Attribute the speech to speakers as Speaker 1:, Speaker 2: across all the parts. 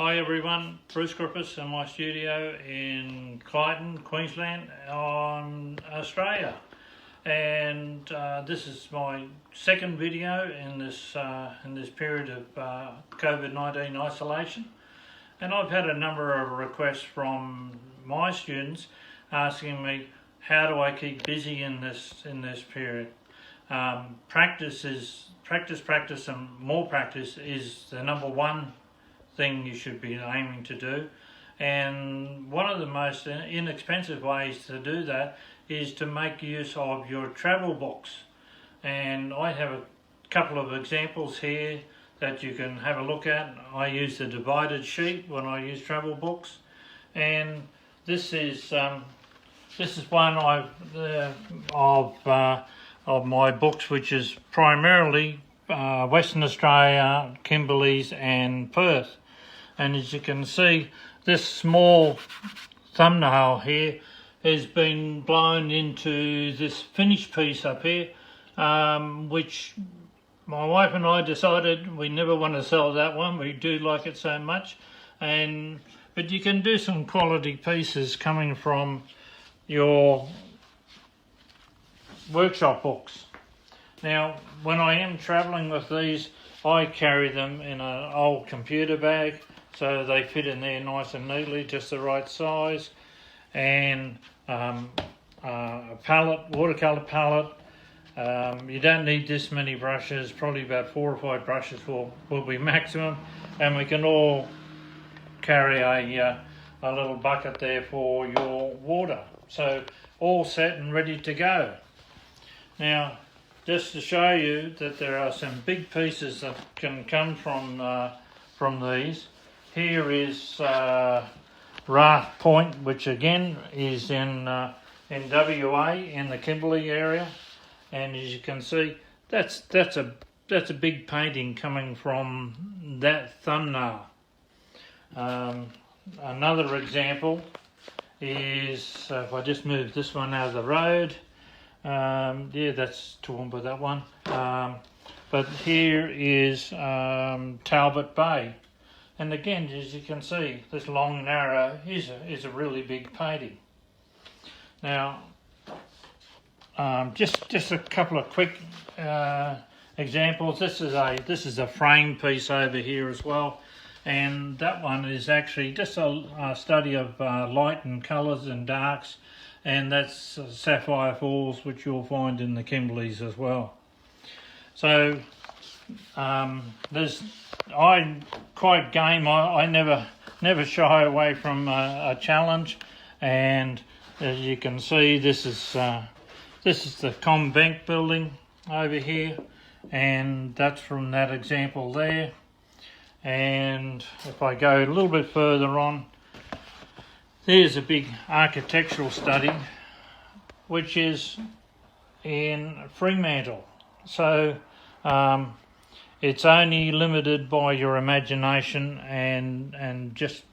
Speaker 1: Hi everyone, Bruce Griffiths in my studio in Clyden, Queensland, on Australia. And this is my second video in this period of COVID-19 isolation. And I've had a number of requests from my students asking me, how do I keep busy in this period? Practice, and more practice is the number one thing you should be aiming to do, and one of the most inexpensive ways to do that is to make use of your travel books. And I have a couple of examples here that you can have a look at. I use the divided sheet when I use travel books, and this is one of my books, which is primarily Western Australia, Kimberleys and Perth. And as you can see, this small thumbnail here has been blown into this finished piece up here, which my wife and I decided we never want to sell that one. We do like it so much. But you can do some quality pieces coming from your workshop books. Now, when I am travelling with these, I carry them in an old computer bag, so they fit in there nice and neatly, just the right size, and a palette, watercolour palette. You don't need this many brushes, probably about 4 or 5 brushes will be maximum, and we can all carry a little bucket there for your water. So all set and ready to go. Now, just to show you that there are some big pieces that can come from these. Here is Raft Point, which again is in WA in the Kimberley area, and as you can see, that's a big painting coming from that thumbnail. Another example is if I just move this one out of the road. Yeah, that's Toowoomba, that one. But here is Talbot Bay, and again, as you can see, this long narrow is a really big painting. Now, just a couple of quick examples. This is a frame piece over here as well, and that one is actually just a study of light and colours and darks. And that's Sapphire Falls, which you'll find in the Kimberleys as well. So I'm quite game. I never shy away from a challenge, and as you can see, this is the CommBank building over here, and that's from that example there. And if I go a little bit further on, there's a big architectural study, which is in Fremantle. So it's only limited by your imagination, and just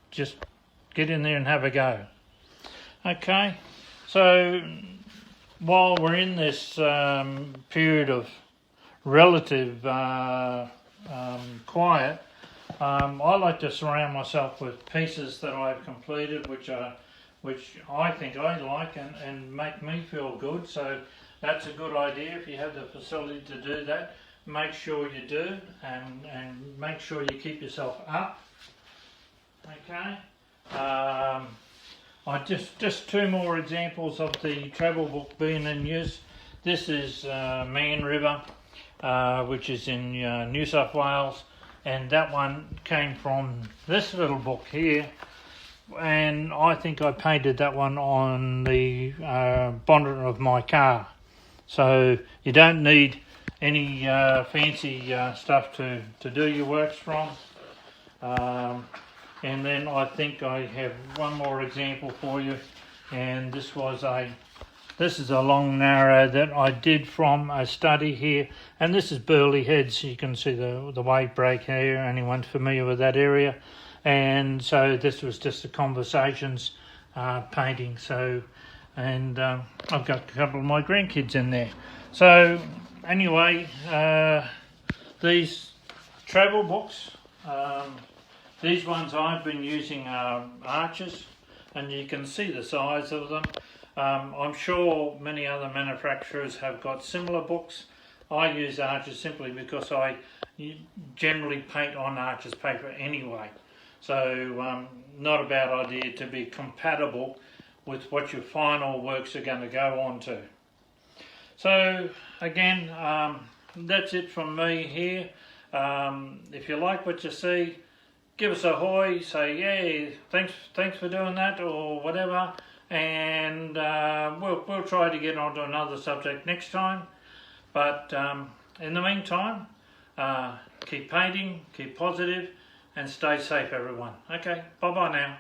Speaker 1: get in there and have a go. Okay, so while we're in this period of relative quiet, I like to surround myself with pieces that I've completed, which I think I like and make me feel good. So that's a good idea. If you have the facility to do that, make sure you do, and make sure you keep yourself up. Okay. I just 2 more examples of the travel book being in use. This is Man River, which is in New South Wales. And that one came from this little book here, and I think I painted that one on the bonnet of my car. So you don't need any fancy stuff to do your works from. And then I think I have one more example for you, and this is a long narrow that I did from a study here, and this is Burleigh Heads. You can see the wave break here, anyone familiar with that area. And so this was just a conversations painting. So, and I've got a couple of my grandkids in there. So anyway, these travel books, These ones I've been using are arches, and you can see the size of them. I'm sure many other manufacturers have got similar books. I use arches simply because I generally paint on arches paper anyway. So not a bad idea to be compatible with what your final works are going to go on to. So again, that's it from me here. If you like what you see, give us a hoy, say yeah, thanks for doing that or whatever, and we'll try to get on to another subject next time. But in the meantime, keep painting, keep positive, and stay safe, everyone. Okay, bye bye now.